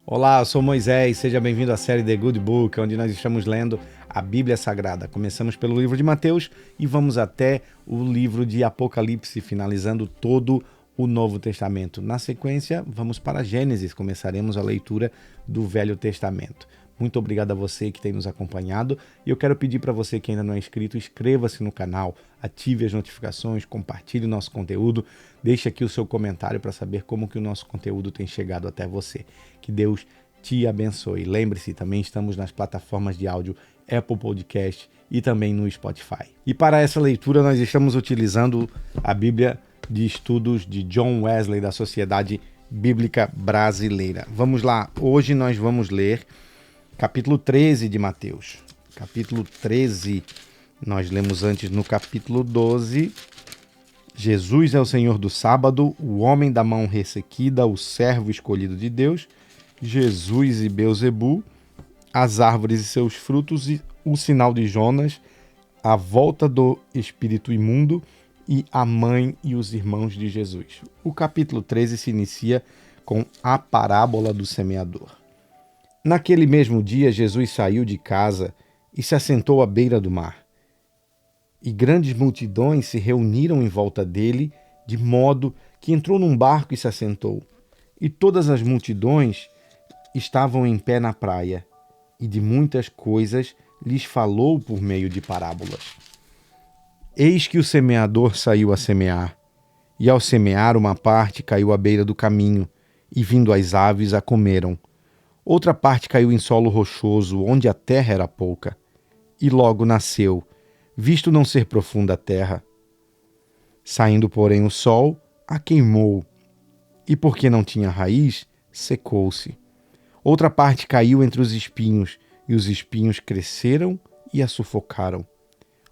Olá, eu sou Moisés, seja bem-vindo à série The Good Book, onde nós estamos lendo a Bíblia Sagrada. Começamos pelo livro de Mateus e vamos até o livro de Apocalipse, finalizando todo o Novo Testamento. Na sequência, vamos para Gênesis, começaremos a leitura do Velho Testamento. Muito obrigado a você que tem nos acompanhado e eu quero pedir para você que ainda não é inscrito, inscreva-se no canal, ative as notificações, compartilhe o nosso conteúdo, deixe aqui o seu comentário para saber como que o nosso conteúdo tem chegado até você. Que Deus te abençoe. Lembre-se, também estamos nas plataformas de áudio Apple Podcast e também no Spotify. E para essa leitura nós estamos utilizando a Bíblia de Estudos de John Wesley da Sociedade Bíblica Brasileira. Vamos lá, hoje nós vamos ler capítulo 13 de Mateus. Capítulo 13, nós lemos antes no capítulo 12. Jesus é o Senhor do sábado, o homem da mão ressequida, o servo escolhido de Deus, Jesus e Beelzebu, as árvores e seus frutos, e o sinal de Jonas, a volta do espírito imundo e a mãe e os irmãos de Jesus. O capítulo 13 se inicia com a parábola do semeador. Naquele mesmo dia, Jesus saiu de casa e se assentou à beira do mar. E grandes multidões se reuniram em volta dele, de modo que entrou num barco e se assentou. E todas as multidões estavam em pé na praia, e de muitas coisas lhes falou por meio de parábolas. Eis que o semeador saiu a semear, e ao semear uma parte caiu à beira do caminho, e vindo as aves a comeram. Outra parte caiu em solo rochoso, onde a terra era pouca, e logo nasceu, visto não ser profunda a terra. Saindo, porém, o sol, a queimou, e porque não tinha raiz, secou-se. Outra parte caiu entre os espinhos, e os espinhos cresceram e a sufocaram.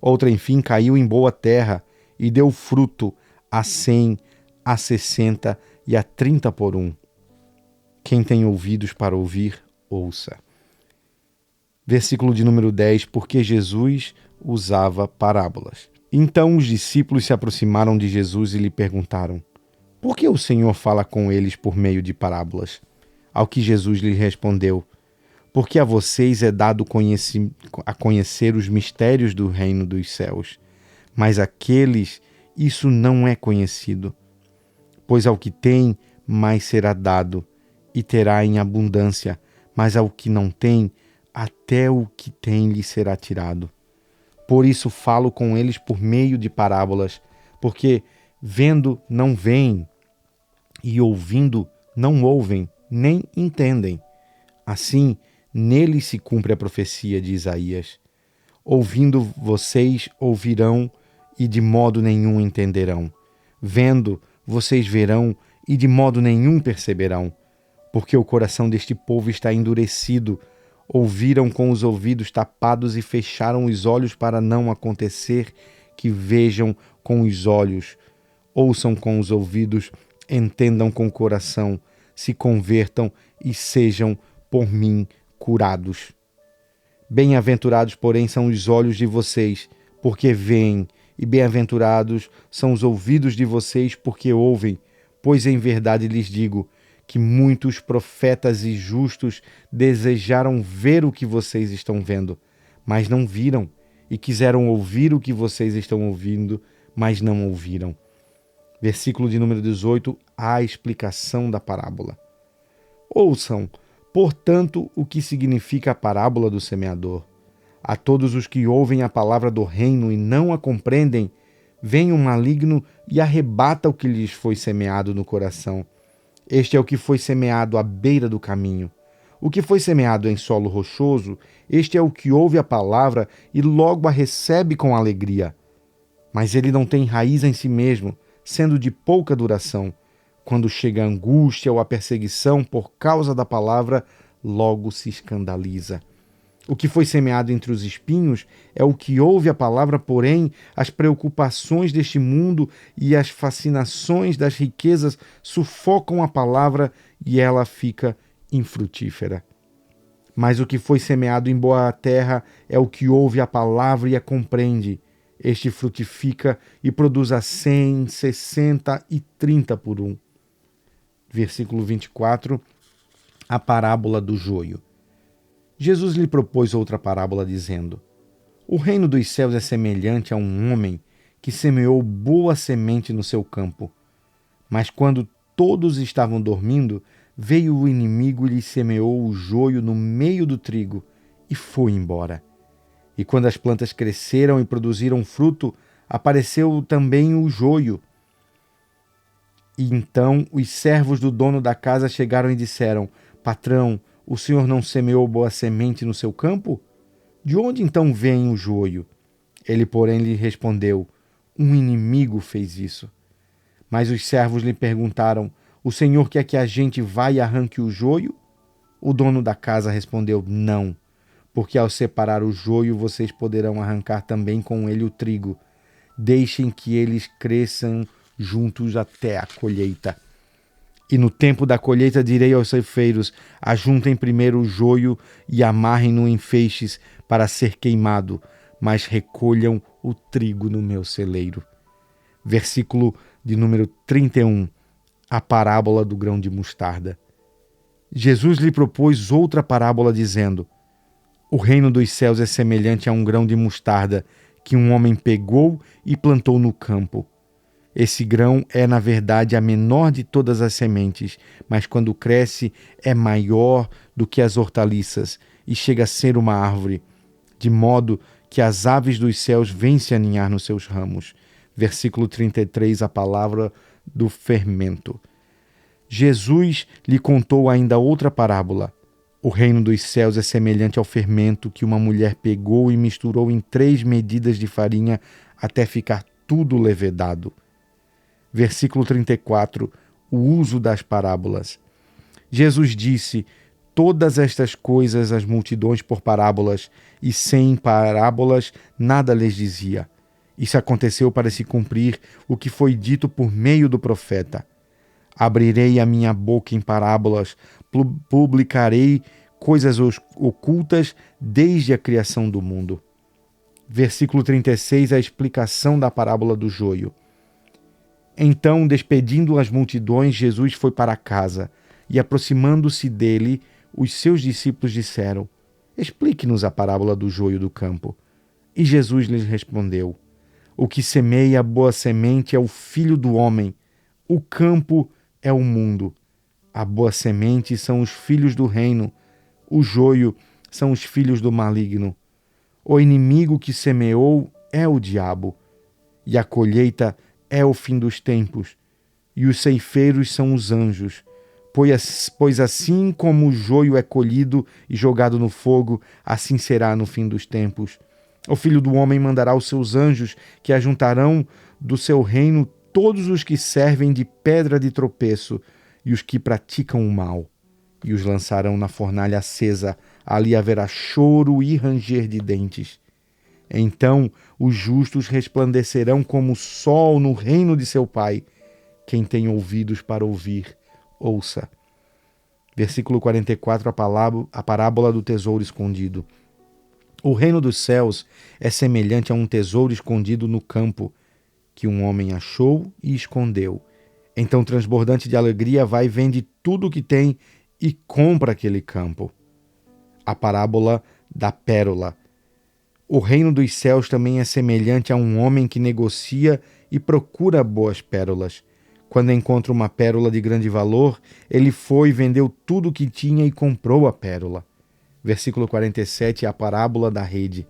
Outra, enfim, caiu em boa terra, e deu fruto a 100, a 60 e a 30 por um. Quem tem ouvidos para ouvir, ouça. Versículo de número 10, porque Jesus usava parábolas. Então os discípulos se aproximaram de Jesus e lhe perguntaram: por que o Senhor fala com eles por meio de parábolas? Ao que Jesus lhe respondeu: porque a vocês é dado a conhecer os mistérios do reino dos céus, mas àqueles isso não é conhecido. Pois ao que tem, mais será dado, e terá em abundância, mas ao que não tem, até o que tem lhe será tirado. Por isso falo com eles por meio de parábolas, porque vendo não veem, e ouvindo não ouvem, nem entendem. Assim, neles se cumpre a profecia de Isaías. Ouvindo vocês ouvirão, e de modo nenhum entenderão. Vendo, vocês verão, e de modo nenhum perceberão. Porque o coração deste povo está endurecido, ouviram com os ouvidos tapados e fecharam os olhos para não acontecer que vejam com os olhos, ouçam com os ouvidos, entendam com o coração, se convertam e sejam por mim curados. Bem-aventurados, porém, são os olhos de vocês, porque veem, e bem-aventurados são os ouvidos de vocês, porque ouvem, pois em verdade lhes digo que muitos profetas e justos desejaram ver o que vocês estão vendo, mas não viram, e quiseram ouvir o que vocês estão ouvindo, mas não ouviram. Versículo de número 18, a explicação da parábola. Ouçam, portanto, o que significa a parábola do semeador. A todos os que ouvem a palavra do reino e não a compreendem, vem um maligno e arrebata o que lhes foi semeado no coração. Este é o que foi semeado à beira do caminho. O que foi semeado em solo rochoso, este é o que ouve a palavra e logo a recebe com alegria. Mas ele não tem raiz em si mesmo, sendo de pouca duração. Quando chega a angústia ou a perseguição por causa da palavra, logo se escandaliza. O que foi semeado entre os espinhos é o que ouve a palavra, porém, as preocupações deste mundo e as fascinações das riquezas sufocam a palavra e ela fica infrutífera. Mas o que foi semeado em boa terra é o que ouve a palavra e a compreende. Este frutifica e produz a 100, 60 e 30 por um. Versículo 24. a parábola do joio. Jesus lhe propôs outra parábola, dizendo: O reino dos céus é semelhante a um homem que semeou boa semente no seu campo. Mas quando todos estavam dormindo, veio o inimigo e lhe semeou o joio no meio do trigo e foi embora. E quando as plantas cresceram e produziram fruto, apareceu também o joio. E então os servos do dono da casa chegaram e disseram: Patrão, o senhor não semeou boa semente no seu campo? De onde então vem o joio? Ele, porém, lhe respondeu: Um inimigo fez isso. Mas os servos lhe perguntaram: O senhor quer que a gente vá e arranque o joio? O dono da casa respondeu: Não, porque ao separar o joio vocês poderão arrancar também com ele o trigo. Deixem que eles cresçam juntos até a colheita. E no tempo da colheita direi aos ceifeiros: ajuntem primeiro o joio e amarrem-no em feixes para ser queimado, mas recolham o trigo no meu celeiro. Versículo de número 31, a parábola do grão de mostarda. Jesus lhe propôs outra parábola, dizendo: O reino dos céus é semelhante a um grão de mostarda que um homem pegou e plantou no campo. Esse grão é, na verdade, a menor de todas as sementes, mas quando cresce é maior do que as hortaliças e chega a ser uma árvore, de modo que as aves dos céus vêm se aninhar nos seus ramos. Versículo 33, a palavra do fermento. Jesus lhe contou ainda outra parábola. O reino dos céus é semelhante ao fermento que uma mulher pegou e misturou em 3 medidas de farinha até ficar tudo levedado. Versículo 34, o uso das parábolas. Jesus disse todas estas coisas às multidões por parábolas, e sem parábolas nada lhes dizia. Isso aconteceu para se cumprir o que foi dito por meio do profeta. Abrirei a minha boca em parábolas, publicarei coisas ocultas desde a criação do mundo. Versículo 36, a explicação da parábola do joio. Então, despedindo as multidões, Jesus foi para casa, e aproximando-se dele, os seus discípulos disseram: Explique-nos a parábola do joio do campo. E Jesus lhes respondeu: O que semeia a boa semente é o Filho do homem. O campo é o mundo. A boa semente são os filhos do reino. O joio são os filhos do maligno. O inimigo que semeou é o diabo. E a colheita é o fim dos tempos. E os ceifeiros são os anjos. Pois assim como o joio é colhido e jogado no fogo, assim será no fim dos tempos. O Filho do Homem mandará os seus anjos, que ajuntarão do seu reino todos os que servem de pedra de tropeço e os que praticam o mal, e os lançarão na fornalha acesa. Ali haverá choro e ranger de dentes. Então os justos resplandecerão como o sol no reino de seu Pai. Quem tem ouvidos para ouvir, ouça. Versículo 44, a parábola do tesouro escondido. O reino dos céus é semelhante a um tesouro escondido no campo, que um homem achou e escondeu. Então, transbordante de alegria, vai e vende tudo o que tem e compra aquele campo. A parábola da pérola. O reino dos céus também é semelhante a um homem que negocia e procura boas pérolas. Quando encontra uma pérola de grande valor, ele foi, vendeu tudo o que tinha e comprou a pérola. Versículo 47, a parábola da rede.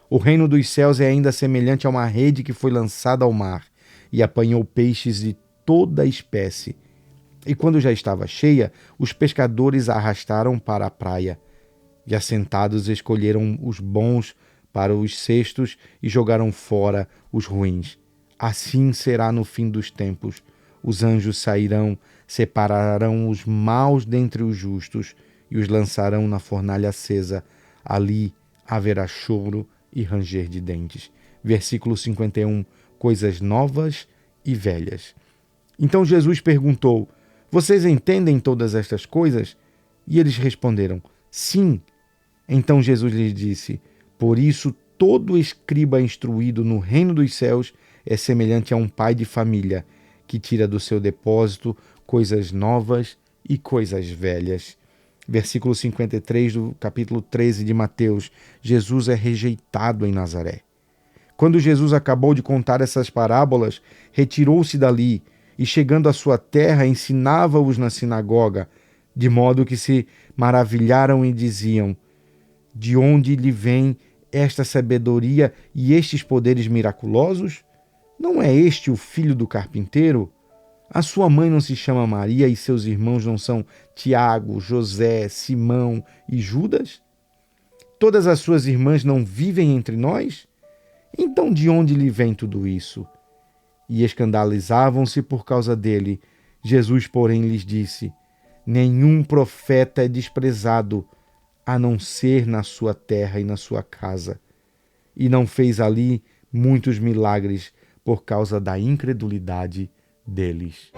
O reino dos céus é ainda semelhante a uma rede que foi lançada ao mar e apanhou peixes de toda espécie. E quando já estava cheia, os pescadores a arrastaram para a praia. E assentados escolheram os bons para os cestos e jogaram fora os ruins. Assim será no fim dos tempos. Os anjos sairão, separarão os maus dentre os justos e os lançarão na fornalha acesa. Ali haverá choro e ranger de dentes. Versículo 51, coisas novas e velhas. Então Jesus perguntou: Vocês entendem todas estas coisas? E eles responderam: Sim. Então Jesus lhes disse: Por isso todo escriba instruído no reino dos céus é semelhante a um pai de família que tira do seu depósito coisas novas e coisas velhas. Versículo 53 do capítulo 13 de Mateus. Jesus é rejeitado em Nazaré. Quando Jesus acabou de contar essas parábolas, retirou-se dali e, chegando à sua terra, ensinava-os na sinagoga, de modo que se maravilharam e diziam: de onde lhe vem esta sabedoria e estes poderes miraculosos? Não é este o filho do carpinteiro? A sua mãe não se chama Maria e seus irmãos não são Tiago, José, Simão e Judas? Todas as suas irmãs não vivem entre nós? Então de onde lhe vem tudo isso? E escandalizavam-se por causa dele. Jesus, porém, lhes disse: nenhum profeta é desprezado, a não ser na sua terra e na sua casa. E não fez ali muitos milagres por causa da incredulidade deles.